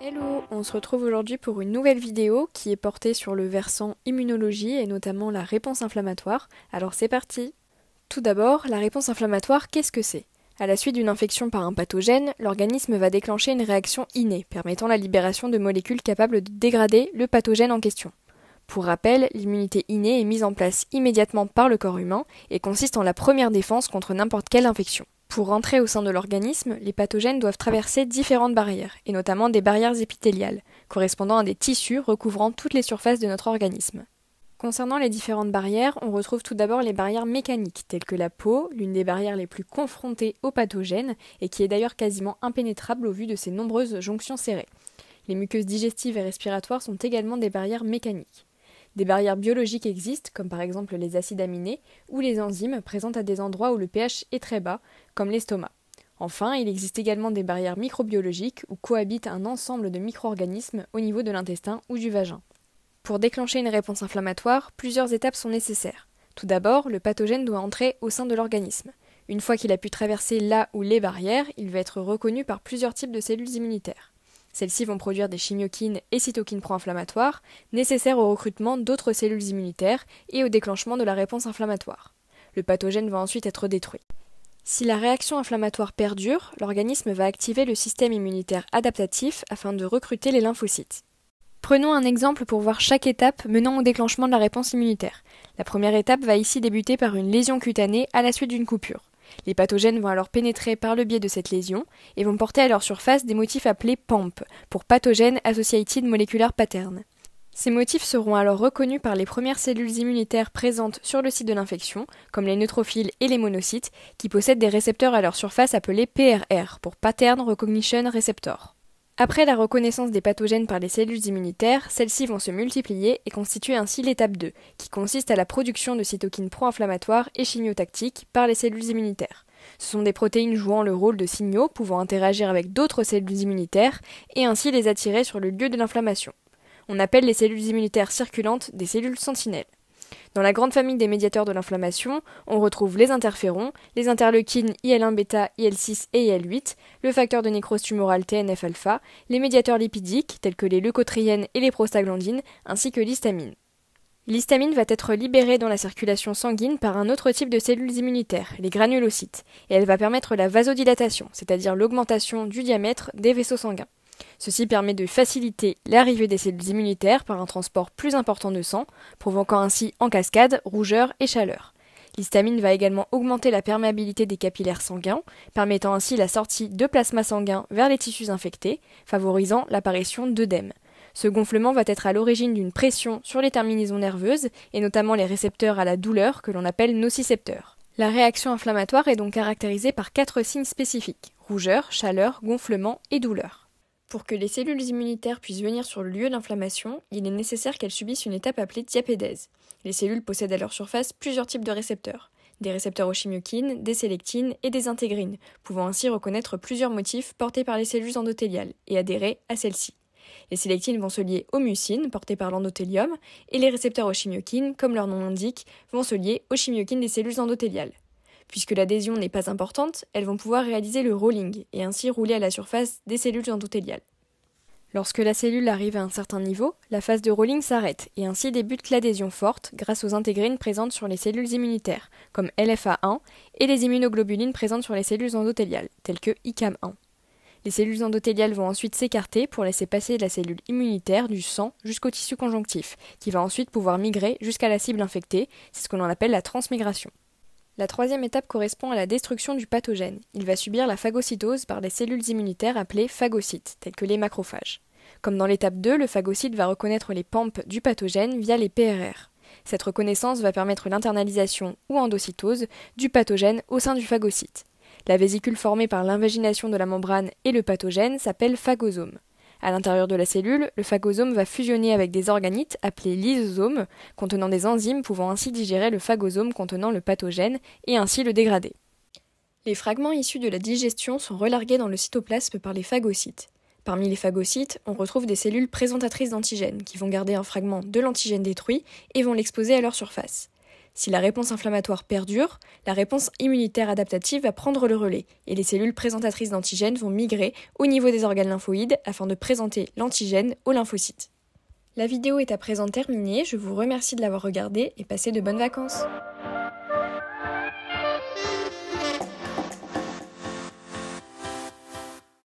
Hello, on se retrouve aujourd'hui pour une nouvelle vidéo qui est portée sur le versant immunologie et notamment la réponse inflammatoire. Alors c'est parti! Tout d'abord, la réponse inflammatoire, qu'est-ce que c'est? À la suite d'une infection par un pathogène, l'organisme va déclencher une réaction innée permettant la libération de molécules capables de dégrader le pathogène en question. Pour rappel, l'immunité innée est mise en place immédiatement par le corps humain et consiste en la première défense contre n'importe quelle infection. Pour entrer au sein de l'organisme, les pathogènes doivent traverser différentes barrières, et notamment des barrières épithéliales, correspondant à des tissus recouvrant toutes les surfaces de notre organisme. Concernant les différentes barrières, on retrouve tout d'abord les barrières mécaniques, telles que la peau, l'une des barrières les plus confrontées aux pathogènes, et qui est d'ailleurs quasiment impénétrable au vu de ses nombreuses jonctions serrées. Les muqueuses digestives et respiratoires sont également des barrières mécaniques. Des barrières biologiques existent, comme par exemple les acides aminés ou les enzymes présentes à des endroits où le pH est très bas, comme l'estomac. Enfin, il existe également des barrières microbiologiques où cohabitent un ensemble de micro-organismes au niveau de l'intestin ou du vagin. Pour déclencher une réponse inflammatoire, plusieurs étapes sont nécessaires. Tout d'abord, le pathogène doit entrer au sein de l'organisme. Une fois qu'il a pu traverser la ou les barrières, il va être reconnu par plusieurs types de cellules immunitaires. Celles-ci vont produire des chymokines et cytokines pro-inflammatoires, nécessaires au recrutement d'autres cellules immunitaires et au déclenchement de la réponse inflammatoire. Le pathogène va ensuite être détruit. Si la réaction inflammatoire perdure, l'organisme va activer le système immunitaire adaptatif afin de recruter les lymphocytes. Prenons un exemple pour voir chaque étape menant au déclenchement de la réponse immunitaire. La première étape va ici débuter par une lésion cutanée à la suite d'une coupure. Les pathogènes vont alors pénétrer par le biais de cette lésion et vont porter à leur surface des motifs appelés PAMP, pour Pathogène Associated Molecular Pattern. Ces motifs seront alors reconnus par les premières cellules immunitaires présentes sur le site de l'infection, comme les neutrophiles et les monocytes, qui possèdent des récepteurs à leur surface appelés PRR, pour Pattern Recognition Receptor. Après la reconnaissance des pathogènes par les cellules immunitaires, celles-ci vont se multiplier et constituer ainsi l'étape 2, qui consiste à la production de cytokines pro-inflammatoires et chimiotactiques par les cellules immunitaires. Ce sont des protéines jouant le rôle de signaux pouvant interagir avec d'autres cellules immunitaires et ainsi les attirer sur le lieu de l'inflammation. On appelle les cellules immunitaires circulantes des cellules sentinelles. Dans la grande famille des médiateurs de l'inflammation, on retrouve les interférons, les interleukines IL-1β, IL-6 et IL-8, le facteur de nécrose tumorale TNF-alpha, les médiateurs lipidiques tels que les leucotriènes et les prostaglandines, ainsi que l'histamine. L'histamine va être libérée dans la circulation sanguine par un autre type de cellules immunitaires, les granulocytes, et elle va permettre la vasodilatation, c'est-à-dire l'augmentation du diamètre des vaisseaux sanguins. Ceci permet de faciliter l'arrivée des cellules immunitaires par un transport plus important de sang, provoquant ainsi en cascade rougeur et chaleur. L'histamine va également augmenter la perméabilité des capillaires sanguins, permettant ainsi la sortie de plasma sanguin vers les tissus infectés, favorisant l'apparition d'œdèmes. Ce gonflement va être à l'origine d'une pression sur les terminaisons nerveuses, et notamment les récepteurs à la douleur que l'on appelle nocicepteurs. La réaction inflammatoire est donc caractérisée par 4 signes spécifiques: rougeur, chaleur, gonflement et douleur. Pour que les cellules immunitaires puissent venir sur le lieu d'inflammation, il est nécessaire qu'elles subissent une étape appelée diapédèse. Les cellules possèdent à leur surface plusieurs types de récepteurs. Des récepteurs aux chymokines, des sélectines et des intégrines, pouvant ainsi reconnaître plusieurs motifs portés par les cellules endothéliales et adhérer à celles-ci. Les sélectines vont se lier aux mucines, portées par l'endothélium, et les récepteurs aux chymokines, comme leur nom l'indique, vont se lier aux chymokines des cellules endothéliales. Puisque l'adhésion n'est pas importante, elles vont pouvoir réaliser le rolling et ainsi rouler à la surface des cellules endothéliales. Lorsque la cellule arrive à un certain niveau, la phase de rolling s'arrête et ainsi débute l'adhésion forte grâce aux intégrines présentes sur les cellules immunitaires, comme LFA1, et les immunoglobulines présentes sur les cellules endothéliales, telles que ICAM1. Les cellules endothéliales vont ensuite s'écarter pour laisser passer la cellule immunitaire du sang jusqu'au tissu conjonctif, qui va ensuite pouvoir migrer jusqu'à la cible infectée, c'est ce que l'on appelle la transmigration. La troisième étape correspond à la destruction du pathogène. Il va subir la phagocytose par les cellules immunitaires appelées phagocytes, telles que les macrophages. Comme dans l'étape 2, le phagocyte va reconnaître les PAMP du pathogène via les PRR. Cette reconnaissance va permettre l'internalisation ou endocytose du pathogène au sein du phagocyte. La vésicule formée par l'invagination de la membrane et le pathogène s'appelle phagosome. À l'intérieur de la cellule, le phagosome va fusionner avec des organites appelés lysosomes, contenant des enzymes pouvant ainsi digérer le phagosome contenant le pathogène et ainsi le dégrader. Les fragments issus de la digestion sont relargués dans le cytoplasme par les phagocytes. Parmi les phagocytes, on retrouve des cellules présentatrices d'antigènes qui vont garder un fragment de l'antigène détruit et vont l'exposer à leur surface. Si la réponse inflammatoire perdure, la réponse immunitaire adaptative va prendre le relais et les cellules présentatrices d'antigènes vont migrer au niveau des organes lymphoïdes afin de présenter l'antigène aux lymphocytes. La vidéo est à présent terminée, je vous remercie de l'avoir regardée et passez de bonnes vacances.